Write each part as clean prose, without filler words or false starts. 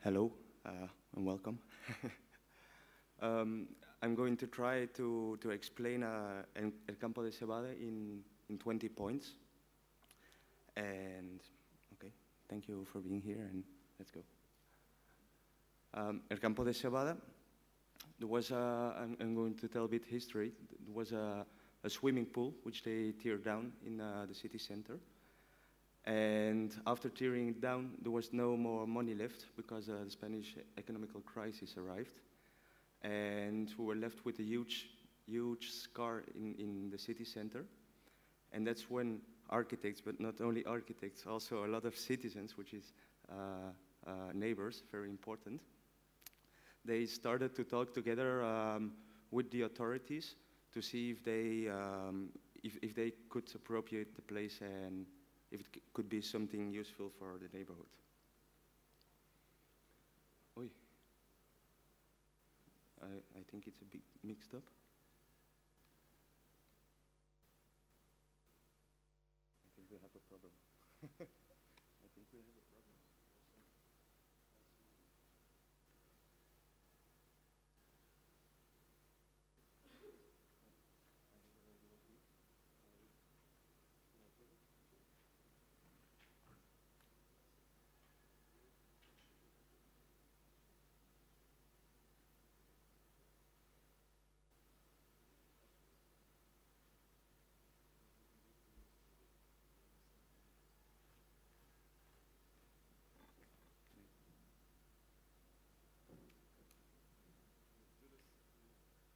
Hello and welcome. I'm going to try to explain El Campo de Cebada in 20 points. And okay, thank you for being here and let's go. El Campo de Cebada, there was I'm going to tell a bit history. There was a swimming pool which they teared down in the city center. And after tearing it down, there was no more money left because the Spanish economical crisis arrived. And we were left with a huge scar in the city center. And that's when architects, but not only architects, also a lot of citizens, which is neighbors, very important, they started to talk together with the authorities to see if they could appropriate the place and if it could be something useful for the neighborhood. Oi. I think it's a bit mixed up. I think we have a problem. I think we have a problem.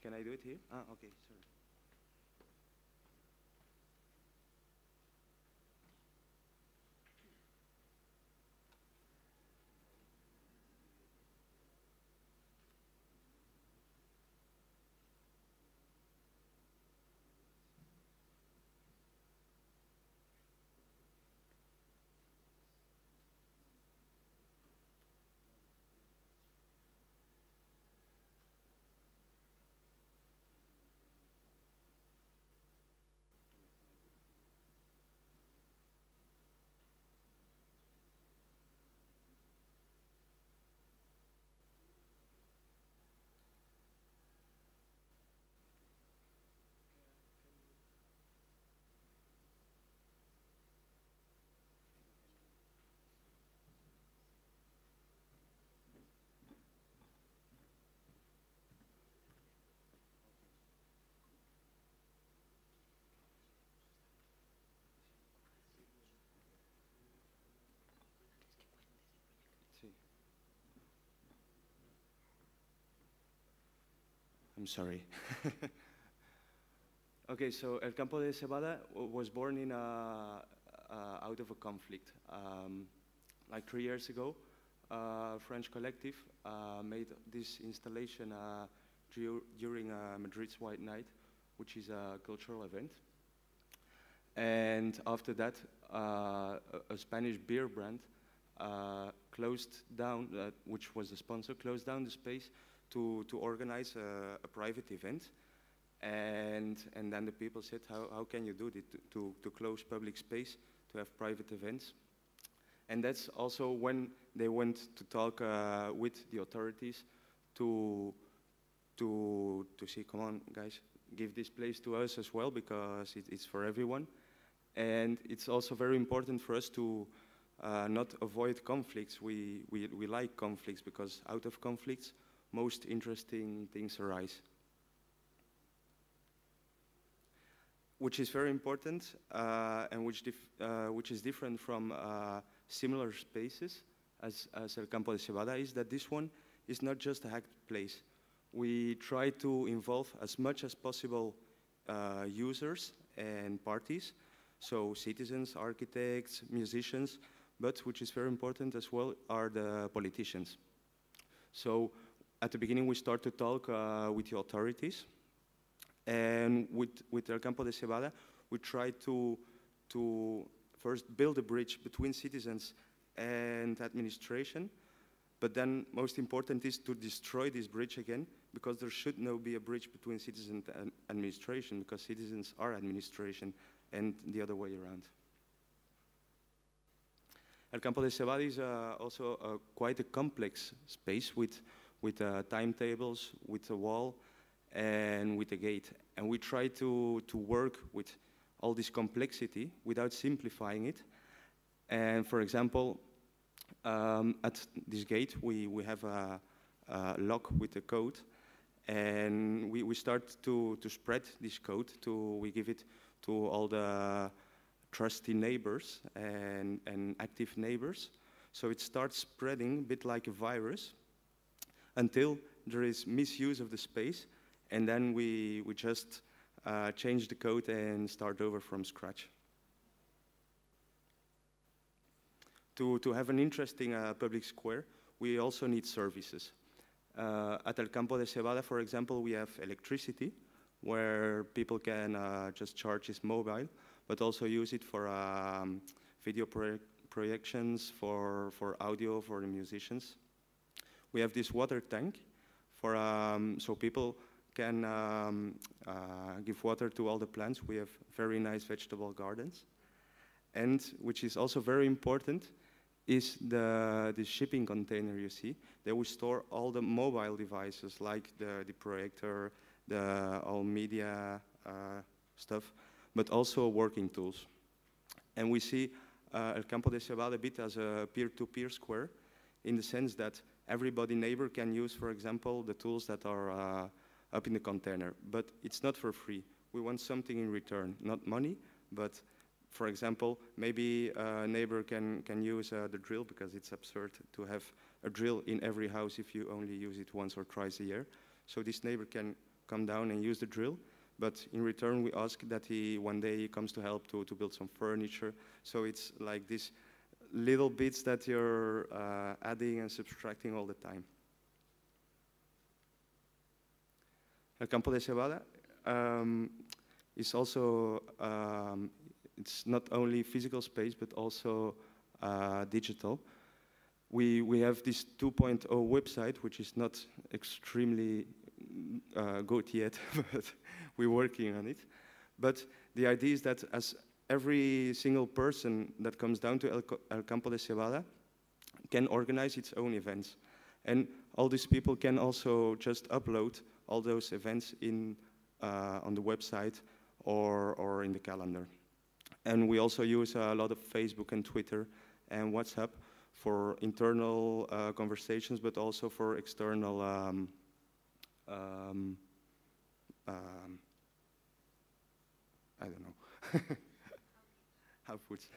Can I do it here? Ah, okay, sorry. I'm sorry. Okay, so El Campo de Cebada was born in out of a conflict. Like 3 years ago, a French collective made this installation during Madrid's White Night, which is a cultural event. And after that, a Spanish beer brand closed down, which was the sponsor, closed down the space to organize a private event. And then the people said, how can you do it to close public space to have private events? And that's also when they went to talk with the authorities to see, come on, guys, give this place to us as well because it's for everyone. And it's also very important for us to not avoid conflicts. We like conflicts because out of conflicts, most interesting things arise. Which is very important and which is different from similar spaces as El Campo de Cebada is that this one is not just a hacked place. We try to involve as much as possible users and parties, so citizens, architects, musicians, but which is very important as well are the politicians. So at the beginning we start to talk with the authorities. And with El Campo de Cebada, we try to first build a bridge between citizens and administration, but then most important is to destroy this bridge again, because there should not be a bridge between citizens and administration, because citizens are administration, and the other way around. El Campo de Cebada is also quite a complex space with timetables, with a wall, and with a gate. And we try to work with all this complexity without simplifying it. And for example, at this gate, we have a lock with a code. And we start to spread this code. We give it to all the trusty neighbors and active neighbors. So it starts spreading a bit like a virus until there is misuse of the space. And then we just change the code and start over from scratch. To have an interesting public square, we also need services. At El Campo de Cebada, for example, we have electricity, where people can just charge his mobile, but also use it for video projections, for audio, for the musicians. We have this water tank, so people can give water to all the plants. We have very nice vegetable gardens. And which is also very important is the shipping container you see. There we store all the mobile devices like the projector, all media stuff, but also working tools. And we see El Campo de Cebada a bit as a peer-to-peer square in the sense that everybody neighbor can use, for example, the tools that are up in the container, but it's not for free. We want something in return, not money, but for example, maybe a neighbor can use the drill, because it's absurd to have a drill in every house if you only use it once or twice a year. So this neighbor can come down and use the drill, but in return we ask that one day he comes to help to build some furniture. So it's like these little bits that you're adding and subtracting all the time. El Campo de Cebada is also it's not only physical space, but also digital. We have this 2.0 website, which is not extremely good yet, but we're working on it. But the idea is that as every single person that comes down to El Campo de Cebada can organize its own events. And all these people can also just upload all those events on the website or in the calendar. And we also use a lot of Facebook and Twitter and WhatsApp for internal conversations, but also for external I don't know, outputs.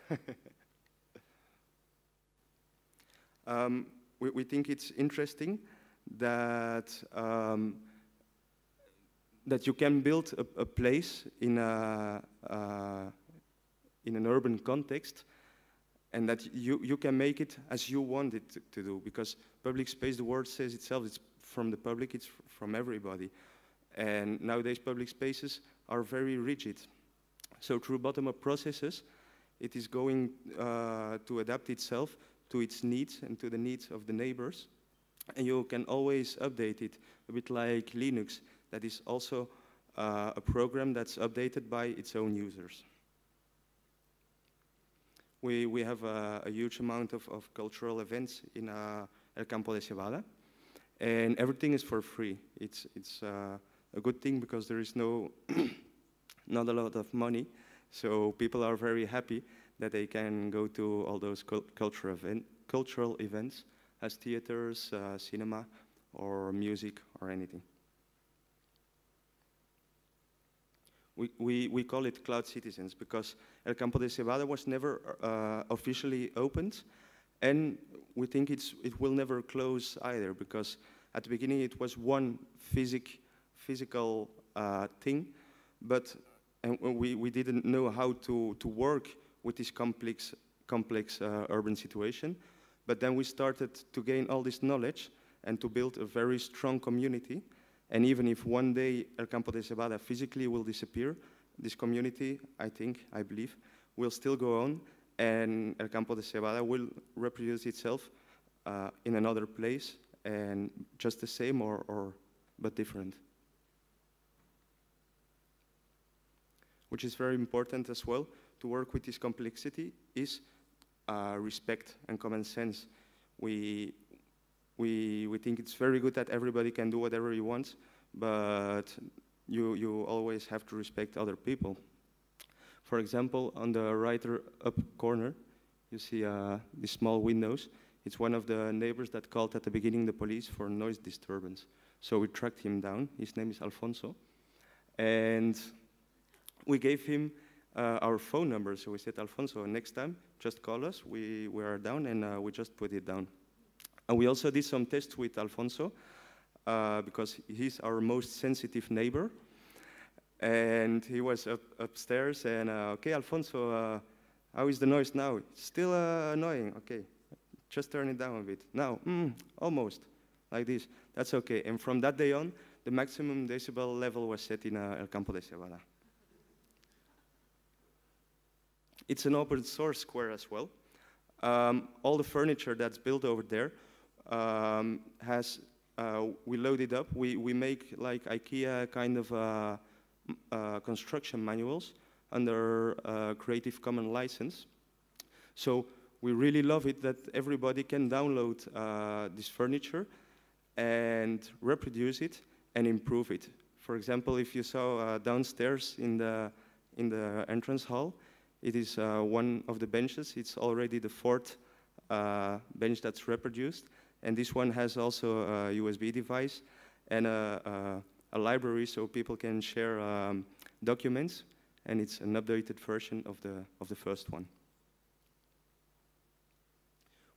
We think it's interesting that that you can build a place in an urban context, and that you can make it as you want it to do, because public space, the word says itself, it's from the public, it's from everybody. And nowadays public spaces are very rigid. So through bottom-up processes, it is going to adapt itself to its needs and to the needs of the neighbors. And you can always update it, a bit like Linux, that is also a program that's updated by its own users. We have a huge amount of cultural events in El Campo de Cebada, and everything is for free. It's a good thing because there is not a lot of money, so people are very happy that they can go to all those cultural events, as theaters, cinema, or music, or anything. We call it Cloud Citizens because El Campo de Cebada was never officially opened, and we think it will never close either, because at the beginning it was one physical thing, but we didn't know how to work with this complex urban situation. But then we started to gain all this knowledge and to build a very strong community. And even if one day El Campo de Cebada physically will disappear, this community, I believe, will still go on, and El Campo de Cebada will reproduce itself in another place, and just the same but different. Which is very important as well, to work with this complexity, is respect and common sense. We think it's very good that everybody can do whatever he wants, but you always have to respect other people. For example, on the right up corner, you see these small windows. It's one of the neighbors that called at the beginning the police for noise disturbance. So we tracked him down. His name is Alfonso. And we gave him our phone number. So we said, Alfonso, next time, just call us. We are down, and we just put it down. And we also did some tests with Alfonso because he's our most sensitive neighbor. And he was upstairs, and okay, Alfonso, how is the noise now? Still annoying. Okay, just turn it down a bit. Now, almost, like this. That's okay. And from that day on, the maximum decibel level was set in El Campo de Cebada. It's an open source square as well. All the furniture that's built over there we load it up. We make like IKEA kind of construction manuals under Creative Commons license. So we really love it that everybody can download this furniture and reproduce it and improve it. For example, if you saw downstairs in the entrance hall, it is one of the benches. It's already the fourth bench that's reproduced. And this one has also a USB device and a library so people can share documents. And it's an updated version of the first one.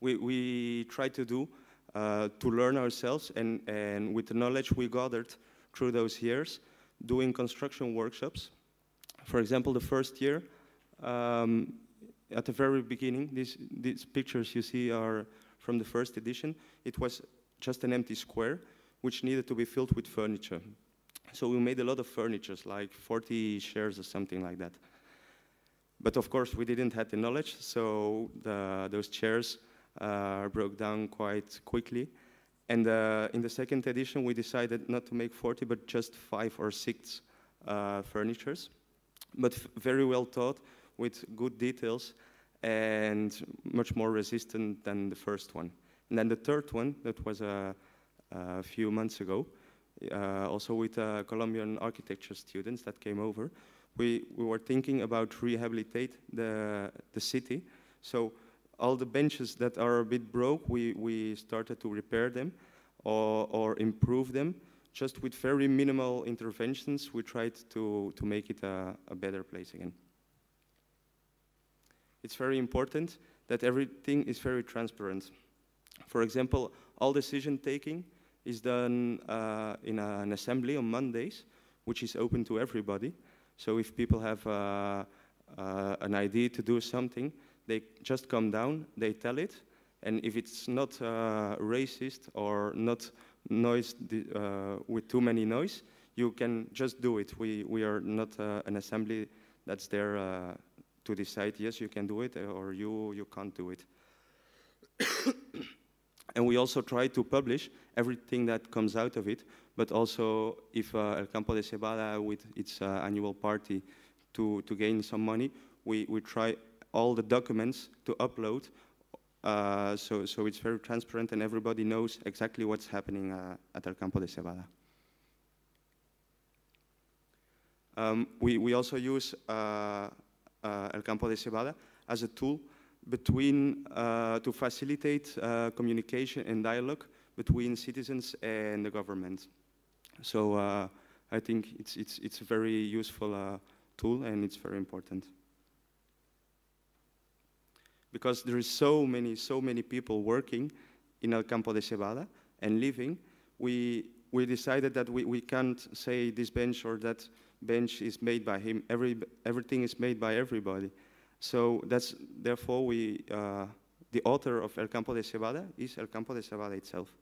We try to do to learn ourselves and with the knowledge we gathered through those years, doing construction workshops. For example, the first year, at the very beginning, these pictures you see are from the first edition. It was just an empty square, which needed to be filled with furniture. So we made a lot of furniture, like 40 chairs or something like that. But of course, we didn't have the knowledge, so those chairs broke down quite quickly. And in the second edition, we decided not to make 40, but just 5 or 6 furnitures, but very well thought, with good details, and much more resistant than the first one. And then the third one, that was a few months ago, also with Colombian architecture students that came over, we were thinking about rehabilitate the city. So all the benches that are a bit broke, we started to repair them or improve them. Just with very minimal interventions, we tried to make it a better place again. It's very important that everything is very transparent. For example, all decision taking is done in an assembly on Mondays, which is open to everybody. So if people have an idea to do something, they just come down, they tell it, and if it's not racist or not noise with too many noise, you can just do it. We are not an assembly that's there to decide, yes, you can do it, or you can't do it. And we also try to publish everything that comes out of it, but also if El Campo de Cebada, with its annual party, to gain some money, we try all the documents to upload, so it's very transparent and everybody knows exactly what's happening at El Campo de Cebada. We also use El Campo de Cebada as a tool to facilitate communication and dialogue between citizens and the government. So I think it's a very useful tool, and it's very important. Because there is so many people working in El Campo de Cebada and living, we decided that we can't say this bench or that bench is made by him. Everything is made by everybody. So therefore the author of El Campo de Cebada is El Campo de Cebada itself.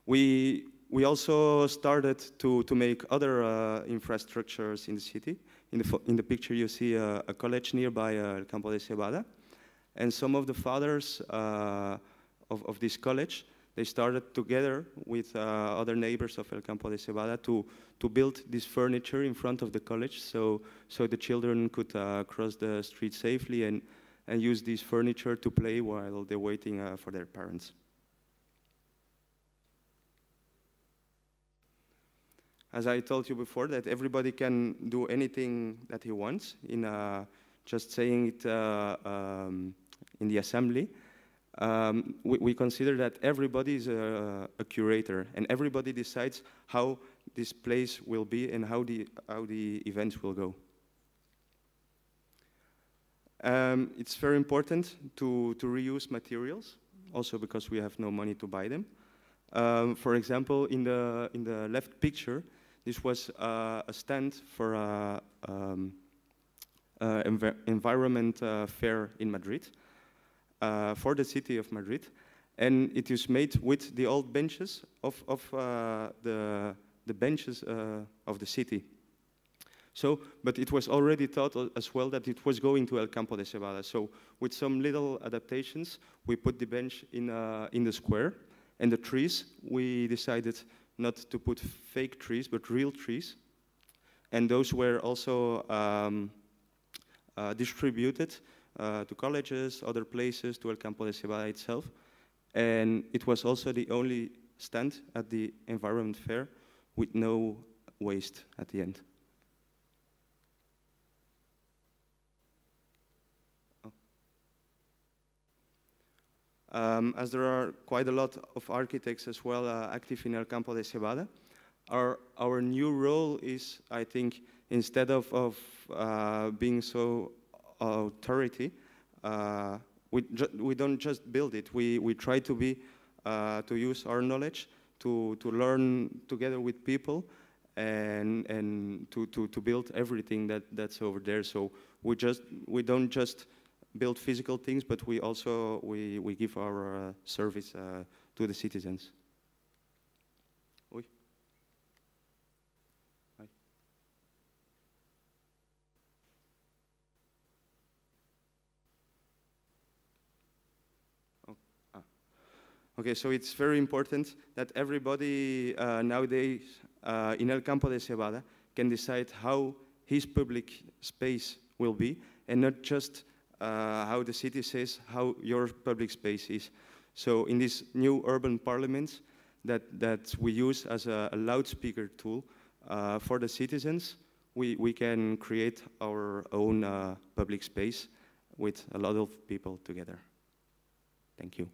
We also started to make other infrastructures in the city. In the picture you see a college nearby El Campo de Cebada, and some of the fathers of this college, they started together with other neighbors of El Campo de Cebada to build this furniture in front of the college, so the children could cross the street safely and use this furniture to play while they're waiting for their parents. As I told you before, that everybody can do anything that he wants in just saying it in the assembly. We consider that everybody is a curator, and everybody decides how this place will be and how the events will go. It's very important to reuse materials, also because we have no money to buy them. For example, in the left picture, this was a stand for an environment fair in Madrid, for the city of Madrid, and it is made with the old benches of the benches of the city. So, but it was already thought as well that it was going to El Campo de Cebada. So, with some little adaptations, we put the bench in the square, and the trees, we decided not to put fake trees, but real trees. And those were also distributed to colleges, other places, to El Campo de Cebada itself. And it was also the only stand at the environment fair with no waste at the end. As there are quite a lot of architects as well active in El Campo de Cebada, our new role is, I think, instead of being so authority, we don't just build it. We try to be to use our knowledge to learn together with people and to build everything that's over there. So we don't just build physical things, but we also we give our service to the citizens. Oi. Hi. Oh. Ah. Okay, so it's very important that everybody nowadays in El Campo de Cebada can decide how his public space will be, and not just how the city says how your public space is. So in this new urban parliament that we use as a loudspeaker tool for the citizens, we can create our own public space with a lot of people together. Thank you.